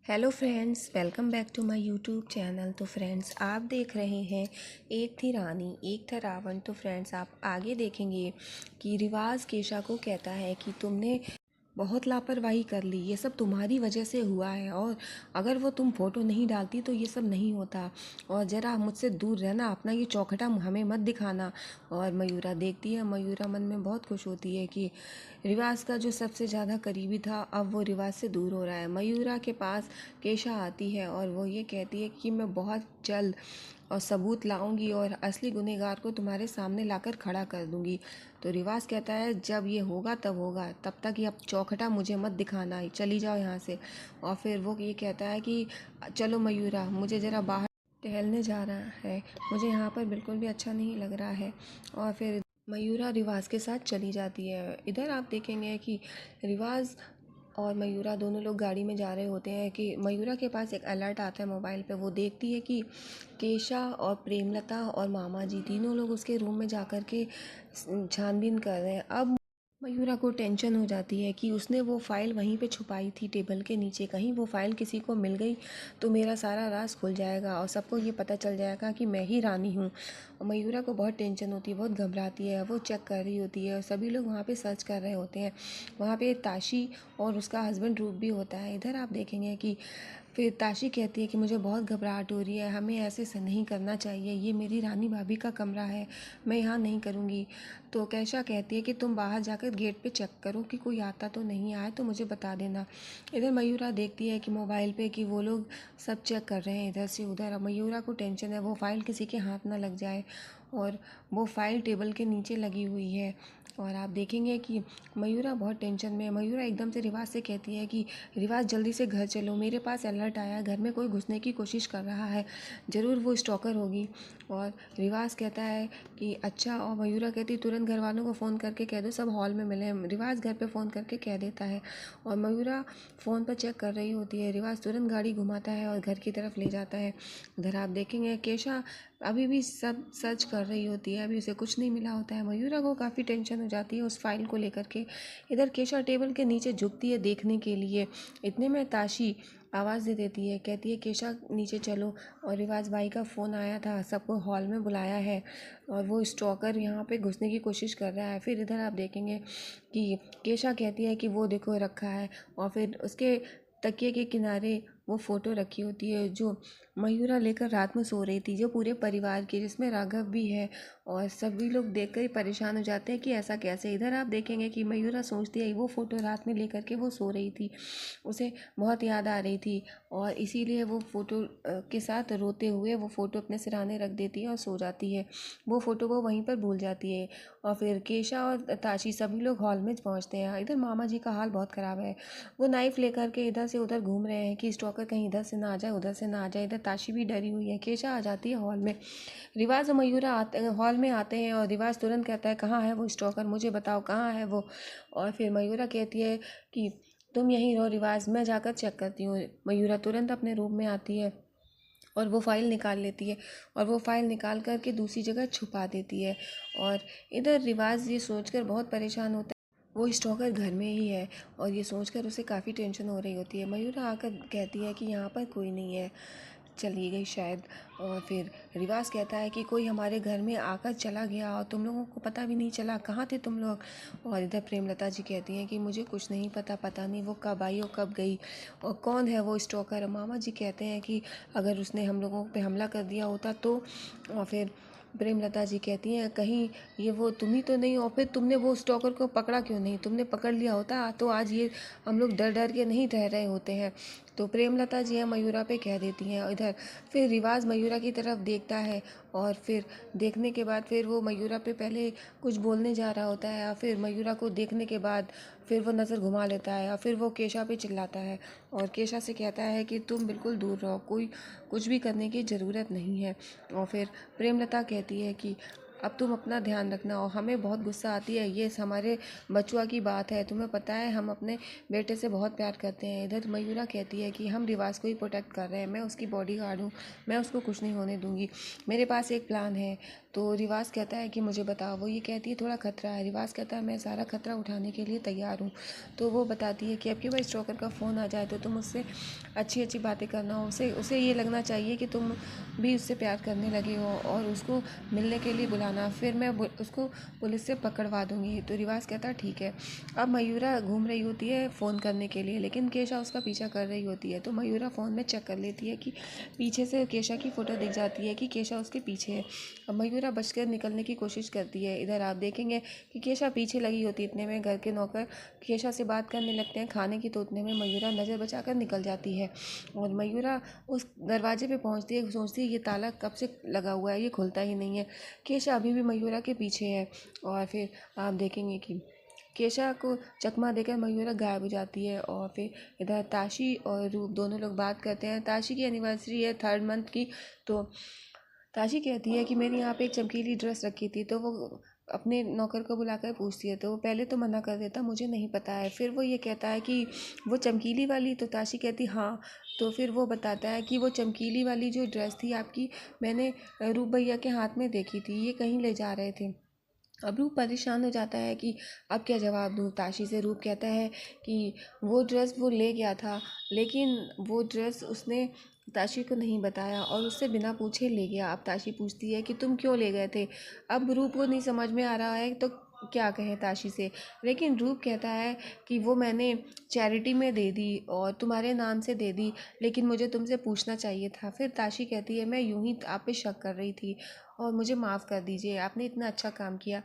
Hello friends, welcome back to my YouTube channel. तो friends, आप देख रहे हैं एक थी रानी एक था रावण। तो फ्रेंड्स, आप आगे देखेंगे कि रिवाज केशा को कहता है कि तुमने बहुत लापरवाही कर ली, ये सब तुम्हारी वजह से हुआ है और अगर वो तुम फोटो नहीं डालती तो ये सब नहीं होता। और ज़रा मुझसे दूर रहना, अपना ये चौखटा हमें मत दिखाना। और मयूरा देखती है, मयूरा मन में बहुत खुश होती है कि रिवाज का जो सबसे ज़्यादा करीबी था अब वो रिवाज से दूर हो रहा है। मयूरा के पास केशा आती है और वो ये कहती है कि मैं बहुत जल्द और सबूत लाऊंगी और असली गुनहगार को तुम्हारे सामने लाकर खड़ा कर दूंगी। तो रिवाज कहता है जब ये होगा तब होगा, तब तक ये अब चौखटा मुझे मत दिखाना, चली जाओ यहाँ से। और फिर वो ये कहता है कि चलो मयूरा, मुझे ज़रा बाहर टहलने जा रहा है, मुझे यहाँ पर बिल्कुल भी अच्छा नहीं लग रहा है। और फिर मयूरा रिवाज के साथ चली जाती है। इधर आप देखेंगे कि रिवाज और मयूरा दोनों लोग गाड़ी में जा रहे होते हैं कि मयूरा के पास एक अलर्ट आता है मोबाइल पे। वो देखती है कि केशा और प्रेमलता और मामा जी तीनों लोग उसके रूम में जाकर के छानबीन कर रहे हैं। अब मयूरा को टेंशन हो जाती है कि उसने वो फ़ाइल वहीं पे छुपाई थी टेबल के नीचे, कहीं वो फ़ाइल किसी को मिल गई तो मेरा सारा राज खुल जाएगा और सबको ये पता चल जाएगा कि मैं ही रानी हूँ। और मयूरा को बहुत टेंशन होती है, बहुत घबराती है, वो चेक कर रही होती है और सभी लोग वहाँ पे सर्च कर रहे होते हैं। वहाँ पे ताशी और उसका हस्बैंड रूप भी होता है। इधर आप देखेंगे कि फिर ताशी कहती है कि मुझे बहुत घबराहट हो रही है, हमें ऐसे से नहीं करना चाहिए, ये मेरी रानी भाभी का कमरा है, मैं यहाँ नहीं करूँगी। तो कैशा कहती है कि तुम बाहर जाकर गेट पे चेक करो कि कोई आता तो नहीं आए तो मुझे बता देना। इधर मयूरा देखती है कि मोबाइल पे कि वो लोग सब चेक कर रहे हैं इधर से उधर। अब मयूरा को टेंशन है वो फ़ाइल किसी के हाथ ना लग जाए, और वो फ़ाइल टेबल के नीचे लगी हुई है। और आप देखेंगे कि मयूरा बहुत टेंशन में है। मयूरा एकदम से रिवाज से कहती है कि रिवाज जल्दी से घर चलो, मेरे पास अलर्ट आया, घर में कोई घुसने की कोशिश कर रहा है, ज़रूर वो स्टॉकर होगी। और रिवाज कहता है कि अच्छा, और मयूरा कहती तुरंत घर वालों को फ़ोन करके कह दो सब हॉल में मिले। रिवाज घर पे फ़ोन करके कह देता है और मयूरा फ़ोन पर चेक कर रही होती है। रिवाज तुरंत गाड़ी घुमाता है और घर की तरफ ले जाता है। उधर आप देखेंगे केशा अभी भी सब सर्च कर रही होती है, अभी उसे कुछ नहीं मिला होता है। मयूरा को काफ़ी टेंशन हो जाती है उस फाइल को लेकर के। इधर केशा टेबल के नीचे झुकती है देखने के लिए। इतने में ताशी आवाज़ दे देती है, कहती है केशा नीचे चलो, और रिवाज भाई का फ़ोन आया था, सबको हॉल में बुलाया है और वो स्टॉकर यहाँ पे घुसने की कोशिश कर रहा है। फिर इधर आप देखेंगे कि केशा कहती है कि वो देखो रखा है, और फिर उसके तकिए के किनारे वो फ़ोटो रखी होती है जो मयूरा लेकर रात में सो रही थी, जो पूरे परिवार की, जिसमें राघव भी है। और सभी लोग देखकर ही परेशान हो जाते हैं कि ऐसा कैसे। इधर आप देखेंगे कि मयूरा सोचती है वो फ़ोटो रात में लेकर के वो सो रही थी, उसे बहुत याद आ रही थी और इसीलिए वो फ़ोटो के साथ रोते हुए वो फ़ोटो अपने सिरहाने रख देती है और सो जाती है। वो फ़ोटो वो वहीं पर भूल जाती है। और फिर केशा और ताशी सभी लोग हॉल में पहुंचते हैं। इधर मामा जी का हाल बहुत ख़राब है, वो नाइफ़ लेकर के इधर से उधर घूम रहे हैं कि स्टॉकर कहीं इधर से ना आ जाए उधर से ना आ जाए। इधर ताशी भी डरी हुई है। केशा आ जाती है हॉल में, रिवाज और मयूरा आते हॉल में आते हैं और रिवाज तुरंत कहता है कहाँ है वो स्टॉकर, मुझे बताओ कहाँ है वो। और फिर मयूरा कहती है कि तुम यहीं रहो रिवाज, मैं जाकर चेक करती हूँ। मयूरा तुरंत अपने रूम में आती है और वो फ़ाइल निकाल लेती है और वो फ़ाइल निकाल कर के दूसरी जगह छुपा देती है। और इधर रिवाज ये सोचकर बहुत परेशान होता है वो स्टॉकर घर में ही है, और ये सोचकर उसे काफ़ी टेंशन हो रही होती है। मयूरा आकर कहती है कि यहाँ पर कोई नहीं है, चली गई शायद। और फिर रिवाज कहता है कि कोई हमारे घर में आकर चला गया और तुम लोगों को पता भी नहीं चला, कहाँ थे तुम लोग। और इधर प्रेमलता जी कहती हैं कि मुझे कुछ नहीं पता, पता नहीं वो कब आई और कब गई और कौन है वो स्टॉकर। मामा जी कहते हैं कि अगर उसने हम लोगों पे हमला कर दिया होता तो। और फिर प्रेमलता जी कहती हैं कहीं ये वो तुम ही तो नहीं, और फिर तुमने वो स्टॉकर को पकड़ा क्यों नहीं, तुमने पकड़ लिया होता तो आज ये हम लोग डर डर के नहीं रह रहे होते हैं। तो प्रेमलता जी हैं मयूरा पे कह देती हैं। इधर फिर रिवाज मयूरा की तरफ देखता है और फिर देखने के बाद फिर वो मयूरा पे पहले कुछ बोलने जा रहा होता है, और फिर मयूरा को देखने के बाद फिर वो नज़र घुमा लेता है और फिर वो केशा पे चिल्लाता है और केशा से कहता है कि तुम बिल्कुल दूर रहो, कोई कुछ भी करने की ज़रूरत नहीं है। और फिर प्रेमलता कहती है कि अब तुम अपना ध्यान रखना। और हमें बहुत गुस्सा आती है, ये हमारे बचुआ की बात है, तुम्हें पता है हम अपने बेटे से बहुत प्यार करते हैं। इधर मयूरा कहती है कि हम रिवाज को ही प्रोटेक्ट कर रहे हैं, मैं उसकी बॉडीगार्ड हूँ, मैं उसको कुछ नहीं होने दूंगी, मेरे पास एक प्लान है। तो रिवाज कहता है कि मुझे बताओ। वो ये कहती है थोड़ा खतरा है। रिवाज कहता है मैं सारा खतरा उठाने के लिए तैयार हूँ। तो वो बताती है कि अब की बार स्टॉकर का फ़ोन आ जाए तो तुम उससे अच्छी अच्छी बातें करना, उसे उसे ये लगना चाहिए कि तुम भी उससे प्यार करने लगे हो, और उसको मिलने के लिए बुलाना, फिर मैं उसको पुलिस से पकड़वा दूंगी। तो रिवाज कहता है ठीक है। अब मयूरा घूम रही होती है फ़ोन करने के लिए, लेकिन केशा उसका पीछा कर रही होती है। तो मयूरा फ़ोन में चेक कर लेती है कि पीछे से केशा की फ़ोटो दिख जाती है कि केशा उसके पीछे है। अब मयूरा बचकर निकलने की कोशिश करती है। इधर आप देखेंगे कि केशा पीछे लगी होती है। इतने में घर के नौकर केशा से बात करने लगते हैं खाने की, तो उतने में मयूरा नज़र बचाकर निकल जाती है। और मयूरा उस दरवाजे पे पहुंचती है, सोचती है ये ताला कब से लगा हुआ है, ये खुलता ही नहीं है। केशा अभी भी मयूरा के पीछे है। और फिर आप देखेंगे कि केशा को चकमा देकर मयूरा गायब हो जाती है। और फिर इधर ताशी और रूप दोनों लोग बात करते हैं। ताशी की एनिवर्सरी है 3rd मंथ की। तो ताशी कहती है कि मैंने यहाँ पे एक चमकीली ड्रेस रखी थी। तो वो अपने नौकर को बुलाकर पूछती है, तो वो पहले तो मना कर देता, मुझे नहीं पता है। फिर वो ये कहता है कि वो चमकीली वाली। तो ताशी कहती हाँ। तो फिर वो बताता है कि वो चमकीली वाली जो ड्रेस थी आपकी, मैंने रूप भैया के हाथ में देखी थी, ये कहीं ले जा रहे थे। अब रूप परेशान हो जाता है कि अब क्या जवाब दूँ ताशी से। रूप कहता है कि वो ड्रेस वो ले गया था, लेकिन वो ड्रेस उसने ताशी को नहीं बताया और उससे बिना पूछे ले गया। अब ताशी पूछती है कि तुम क्यों ले गए थे। अब रूप को नहीं समझ में आ रहा है तो क्या कहें ताशी से, लेकिन रूप कहता है कि वो मैंने चैरिटी में दे दी और तुम्हारे नाम से दे दी, लेकिन मुझे तुमसे पूछना चाहिए था। फिर ताशी कहती है मैं यूं ही आप पे शक कर रही थी और मुझे माफ़ कर दीजिए, आपने इतना अच्छा काम किया।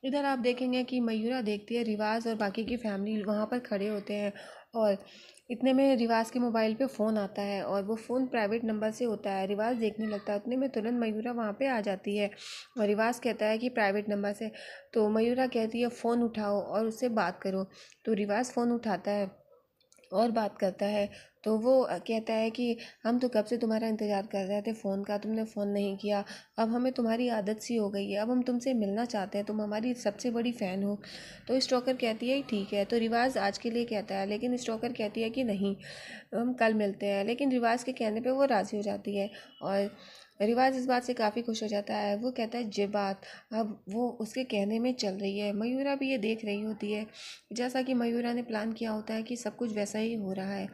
इधर आप देखेंगे कि मयूरा देखती है रिवाज और बाकी की फैमिली वहाँ पर खड़े होते हैं, और इतने में रिवाज के मोबाइल पे फ़ोन आता है और वो फ़ोन प्राइवेट नंबर से होता है। रिवाज देखने लगता है, उतने में तुरंत मयूरा वहाँ पे आ जाती है और रिवाज कहता है कि प्राइवेट नंबर से। तो मयूरा कहती है फ़ोन उठाओ और उससे बात करो। तो रिवाज फ़ोन उठाता है और बात करता है। तो वो कहता है कि हम तो कब से तुम्हारा इंतज़ार कर रहे थे फ़ोन का, तुमने फ़ोन नहीं किया, अब हमें तुम्हारी आदत सी हो गई है, अब हम तुमसे मिलना चाहते हैं, तुम हमारी सबसे बड़ी फ़ैन हो। तो स्टॉकर कहती है ठीक है। तो रिवाज आज के लिए कहता है, लेकिन स्टॉकर कहती है कि नहीं, हम कल मिलते हैं। लेकिन रिवाज के कहने पे वो राज़ी हो जाती है और रिवाज इस बात से काफ़ी खुश हो जाता है। वो कहता है जे बात अब वो उसके कहने में चल रही है। मयूरा भी ये देख रही होती है, जैसा कि मयूरा ने प्लान किया होता है कि सब कुछ वैसा ही हो रहा है।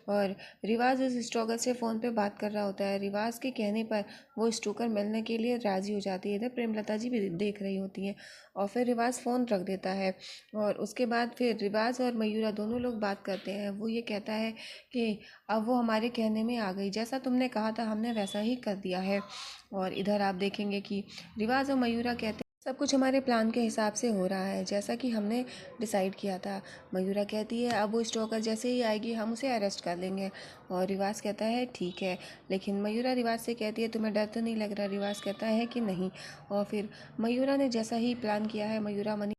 और रिवाज उस स्टोकर से फ़ोन पे बात कर रहा होता है। रिवाज के कहने पर वो स्टोकर मिलने के लिए राज़ी हो जाती है। इधर प्रेमलता जी भी देख रही होती हैं और फिर रिवाज फ़ोन रख देता है। और उसके बाद फिर रिवाज और मयूरा दोनों लोग बात करते हैं। वो ये कहता है कि अब वो हमारे कहने में आ गई, जैसा तुमने कहा था हमने वैसा ही कर दिया है। और इधर आप देखेंगे कि रिवाज और मयूरा कहते हैं सब कुछ हमारे प्लान के हिसाब से हो रहा है, जैसा कि हमने डिसाइड किया था। मयूरा कहती है अब वो स्टोकर जैसे ही आएगी हम उसे अरेस्ट कर लेंगे। और रिवाज कहता है ठीक है। लेकिन मयूरा रिवाज से कहती है तुम्हें डर तो नहीं लग रहा। रिवाज कहता है कि नहीं। और फिर मयूरा ने जैसा ही प्लान किया है, मयूरा मनी